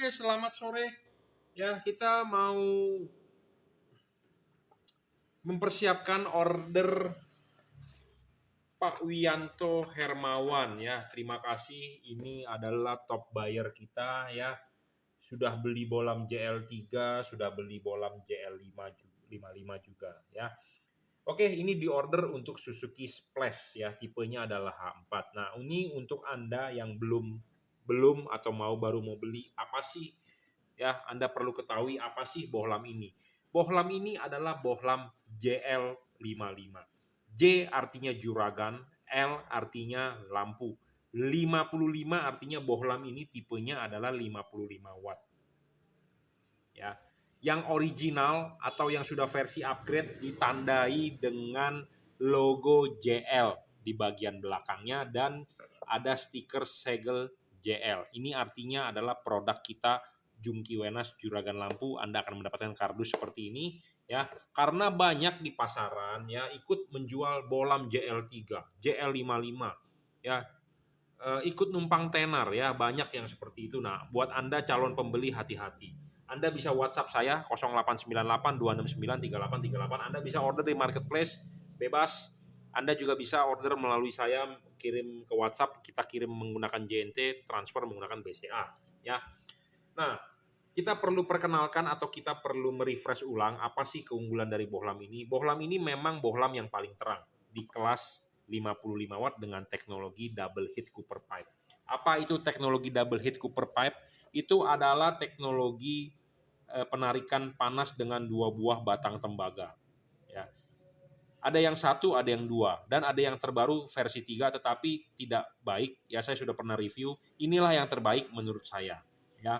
Oke, selamat sore. Ya, kita mau mempersiapkan order Pak Wiyanto Hermawan ya. Terima kasih. Ini adalah top buyer kita ya. Sudah beli bolam JL3, sudah beli bolam JL55 juga ya. Oke, ini di order untuk Suzuki Splash ya. Tipenya adalah H4. Nah, ini untuk Anda yang belum atau baru mau beli, apa sih ya, Anda perlu ketahui apa sih bohlam ini. Bohlam ini adalah bohlam JL55. J artinya juragan, L artinya lampu. 55 artinya bohlam ini tipenya adalah 55 watt. Ya. Yang original atau yang sudah versi upgrade ditandai dengan logo JL di bagian belakangnya dan ada stiker segel JL. Ini artinya adalah produk kita Jungki Wenas Juragan Lampu. Anda akan mendapatkan kardus seperti ini ya, karena banyak di pasaran ya ikut menjual bolam JL3, JL55 ya, ikut numpang tenar ya, banyak yang seperti itu. Nah, buat Anda calon pembeli hati-hati. Anda bisa WhatsApp saya 0898 269 3838. Anda bisa order di marketplace bebas. Anda juga bisa order melalui saya, kirim ke WhatsApp, kita kirim menggunakan JNT, transfer menggunakan BCA ya. Nah, kita perlu perkenalkan atau kita perlu merefresh ulang apa sih keunggulan dari bohlam ini. Bohlam ini memang bohlam yang paling terang di kelas 55 watt dengan teknologi double heat copper pipe. Apa itu teknologi double heat copper pipe? Itu adalah teknologi penarikan panas dengan 2 buah batang tembaga. Ya. Ada yang 1, ada yang 2, dan ada yang terbaru versi 3 tetapi tidak baik. Ya, saya sudah pernah review. Inilah yang terbaik menurut saya. Ya.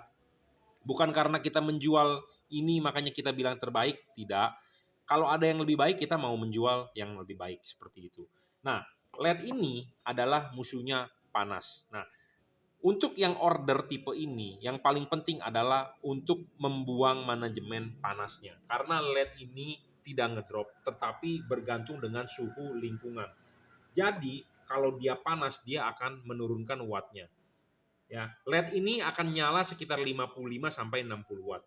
Bukan karena kita menjual ini makanya kita bilang terbaik, tidak. Kalau ada yang lebih baik, kita mau menjual yang lebih baik, seperti itu. Nah, LED ini adalah musuhnya panas. Nah, untuk yang order tipe ini, yang paling penting adalah untuk membuang manajemen panasnya. Karena LED ini tidak ngedrop, tetapi bergantung dengan suhu lingkungan. Jadi, kalau dia panas, dia akan menurunkan wattnya. Ya, LED ini akan nyala sekitar 55 sampai 60 watt.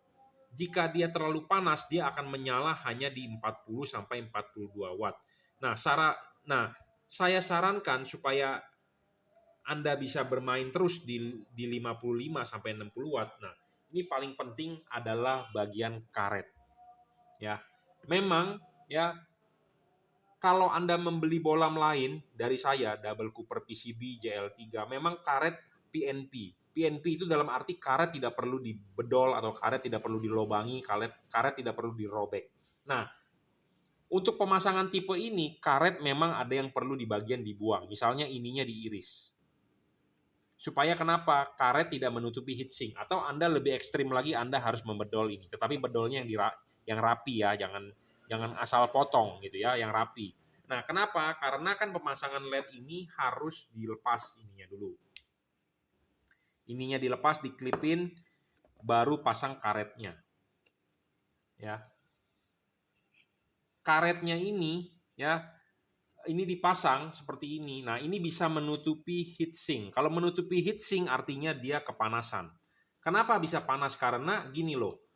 Jika dia terlalu panas, dia akan menyala hanya di 40 sampai 42 watt. Nah, saya sarankan supaya Anda bisa bermain terus di 55 sampai 60 watt. Nah, ini paling penting adalah bagian karet. Ya. Memang ya, kalau Anda membeli bolam lain dari saya, double cooper PCB JL3, memang karet PNP. PNP itu dalam arti karet tidak perlu dibedol atau karet tidak perlu dilobangi, karet tidak perlu dirobek. Nah, untuk pemasangan tipe ini, karet memang ada yang perlu di bagian dibuang. Misalnya ininya diiris. Supaya kenapa? Karet tidak menutupi heatsink. Atau Anda lebih ekstrim lagi, Anda harus membedol ini. Tetapi bedolnya yang rapi ya, jangan asal potong gitu ya, yang rapi. Nah, kenapa? Karena kan pemasangan LED ini harus dilepas ininya dulu. Ininya dilepas, diklipin, baru pasang karetnya. Ya. Karetnya ini ya, ini dipasang seperti ini. Nah, ini bisa menutupi heatsink. Kalau menutupi heatsink artinya dia kepanasan. Kenapa bisa panas? Karena gini loh.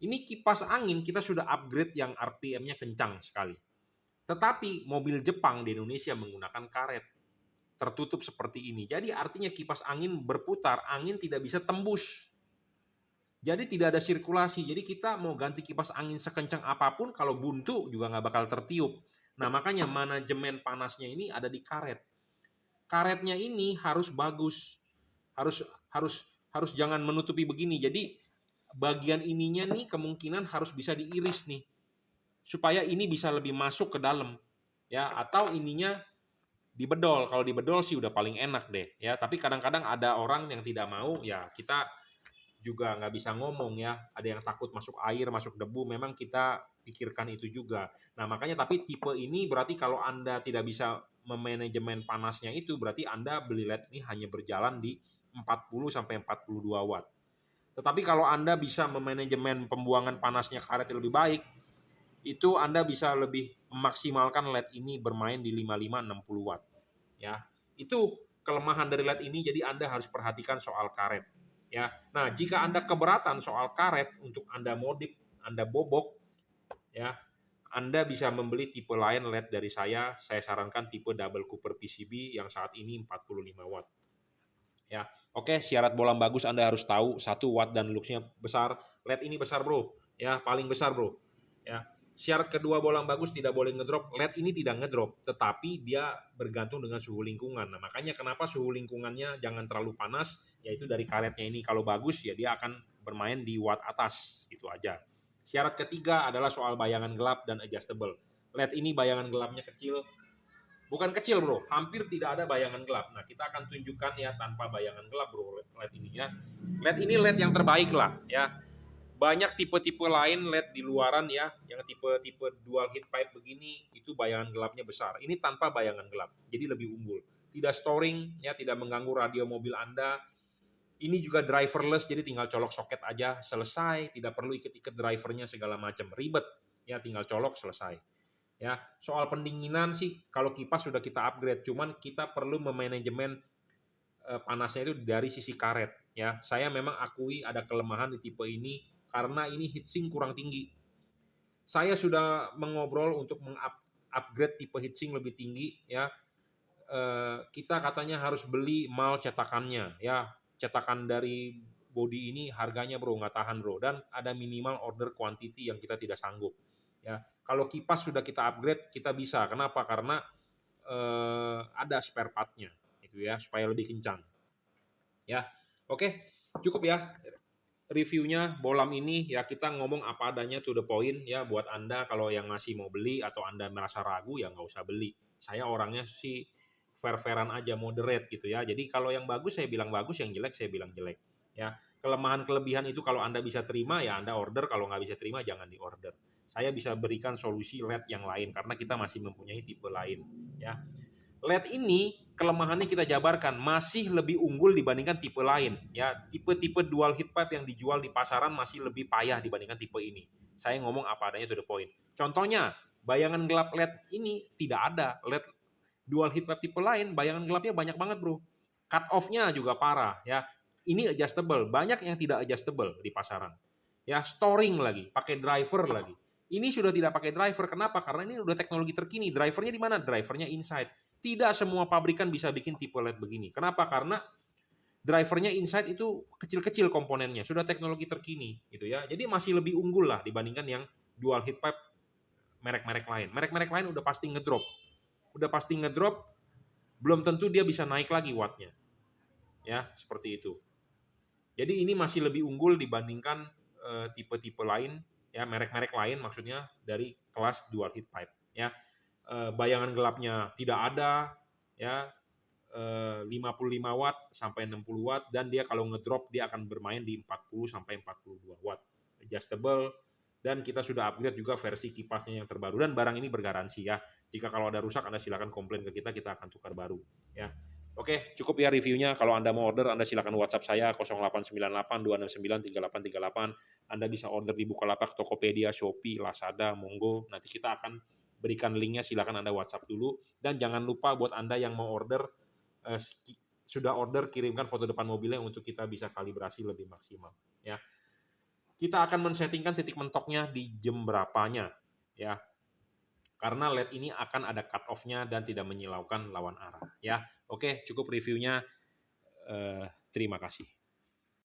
Ini kipas angin kita sudah upgrade yang RPM-nya kencang sekali. Tetapi mobil Jepang di Indonesia menggunakan karet tertutup seperti ini. Jadi artinya kipas angin berputar, angin tidak bisa tembus. Jadi tidak ada sirkulasi. Jadi kita mau ganti kipas angin sekencang apapun, kalau buntu juga nggak bakal tertiup. Nah, makanya manajemen panasnya ini ada di karet. Karetnya ini harus bagus. Harus jangan menutupi begini. Jadi bagian ininya nih kemungkinan harus bisa diiris nih. Supaya ini bisa lebih masuk ke dalam. Ya, atau ininya dibedol. Kalau dibedol sih udah paling enak deh ya. Tapi kadang-kadang ada orang yang tidak mau, ya kita juga nggak bisa ngomong ya. Ada yang takut masuk air, masuk debu, memang kita pikirkan itu juga. Nah, makanya tapi tipe ini berarti kalau Anda tidak bisa memanajemen panasnya itu, berarti Anda beli LED ini hanya berjalan di 40 sampai 42 watt. Tetapi kalau Anda bisa memanajemen pembuangan panasnya karet lebih baik, itu Anda bisa lebih memaksimalkan LED ini bermain di 55-60 watt. Ya, itu kelemahan dari LED ini, jadi Anda harus perhatikan soal karet. ya. Nah, jika Anda keberatan soal karet untuk Anda modif, Anda bobok, ya, Anda bisa membeli tipe lain LED dari saya. Saya sarankan tipe double Cooper PCB yang saat ini 45 watt. Ya, oke, syarat bolam bagus Anda harus tahu 1 watt dan luxnya besar. LED ini besar, Bro. Ya, paling besar, Bro. Ya. Syarat kedua bolam bagus tidak boleh ngedrop. LED ini tidak ngedrop, tetapi dia bergantung dengan suhu lingkungan. Nah, makanya kenapa suhu lingkungannya jangan terlalu panas, yaitu dari karetnya ini kalau bagus ya dia akan bermain di watt atas, itu aja. Syarat ketiga adalah soal bayangan gelap dan adjustable. LED ini bayangan gelapnya kecil, bukan kecil, Bro, hampir tidak ada bayangan gelap. Nah, kita akan tunjukkan ya tanpa bayangan gelap, Bro, LED ini ya. LED ini LED yang terbaik lah ya. Banyak tipe-tipe lain LED di luaran ya, yang tipe-tipe dual heat pipe begini itu bayangan gelapnya besar. Ini tanpa bayangan gelap, jadi lebih unggul. Tidak storing ya, tidak mengganggu radio mobil Anda. Ini juga driverless, jadi tinggal colok soket aja selesai, tidak perlu ikat-ikat drivernya segala macam, ribet ya, tinggal colok selesai. Ya, soal pendinginan sih kalau kipas sudah kita upgrade, cuman kita perlu memanajemen panasnya itu dari sisi karet ya. Saya memang akui ada kelemahan di tipe ini karena ini heatsink kurang tinggi. Saya sudah mengobrol untuk mengupgrade tipe heatsink lebih tinggi ya. Kita katanya harus beli mal cetakannya ya. Cetakan dari body ini harganya, Bro, nggak tahan, Bro, dan ada minimal order quantity yang kita tidak sanggup. Ya, kalau kipas sudah kita upgrade, kita bisa. Kenapa? Karena ada spare part-nya, itu ya, supaya lebih kencang. Ya, oke, cukup ya reviewnya bolam ini ya. Kita ngomong apa adanya to the point ya. Buat Anda kalau yang masih mau beli atau Anda merasa ragu ya nggak usah beli. Saya orangnya sih fair-fairan aja, moderate gitu ya. Jadi kalau yang bagus saya bilang bagus, yang jelek saya bilang jelek. Ya, kelemahan kelebihan itu kalau Anda bisa terima ya Anda order, kalau nggak bisa terima jangan di order. Saya bisa berikan solusi LED yang lain karena kita masih mempunyai tipe lain ya. LED ini kelemahannya kita jabarkan masih lebih unggul dibandingkan tipe lain ya. Tipe-tipe dual heat pipe yang dijual di pasaran masih lebih payah dibandingkan tipe ini. Saya ngomong apa adanya to the point. Contohnya, bayangan gelap LED ini tidak ada. LED dual heat pipe tipe lain bayangan gelapnya banyak banget, Bro. Cut off-nya juga parah ya. Ini adjustable, banyak yang tidak adjustable di pasaran. Ya, storing lagi, pakai driver lagi. Ini sudah tidak pakai driver. Kenapa? Karena ini udah teknologi terkini. Drivernya di mana? Drivernya inside. Tidak semua pabrikan bisa bikin tipe LED begini. Kenapa? Karena drivernya inside itu kecil-kecil komponennya. Sudah teknologi terkini gitu ya. Jadi masih lebih unggul lah dibandingkan yang dual heat pipe merek-merek lain. Merek-merek lain udah pasti ngedrop. Udah pasti ngedrop, belum tentu dia bisa naik lagi wattnya. Ya, seperti itu. Jadi ini masih lebih unggul dibandingkan tipe-tipe lain ya, merek-merek lain maksudnya dari kelas dual heat pipe ya. Bayangan gelapnya tidak ada ya, 55 watt sampai 60 watt, dan dia kalau ngedrop dia akan bermain di 40 sampai 42 watt. Adjustable, dan kita sudah upgrade juga versi kipasnya yang terbaru, dan barang ini bergaransi ya. Jika kalau ada rusak Anda silakan komplain ke kita akan tukar baru ya. Oke, cukup ya reviewnya. Kalau Anda mau order, Anda silakan WhatsApp saya 0898 269 3838. Anda bisa order di Bukalapak, Tokopedia, Shopee, Lazada, monggo. Nanti kita akan berikan linknya, silakan Anda WhatsApp dulu. Dan jangan lupa buat Anda yang mau order, sudah order, kirimkan foto depan mobilnya untuk kita bisa kalibrasi lebih maksimal. Ya, kita akan men-settingkan titik mentoknya di jam berapanya. Ya, karena LED ini akan ada cut off-nya dan tidak menyilaukan lawan arah. Ya, oke, cukup reviewnya. Terima kasih.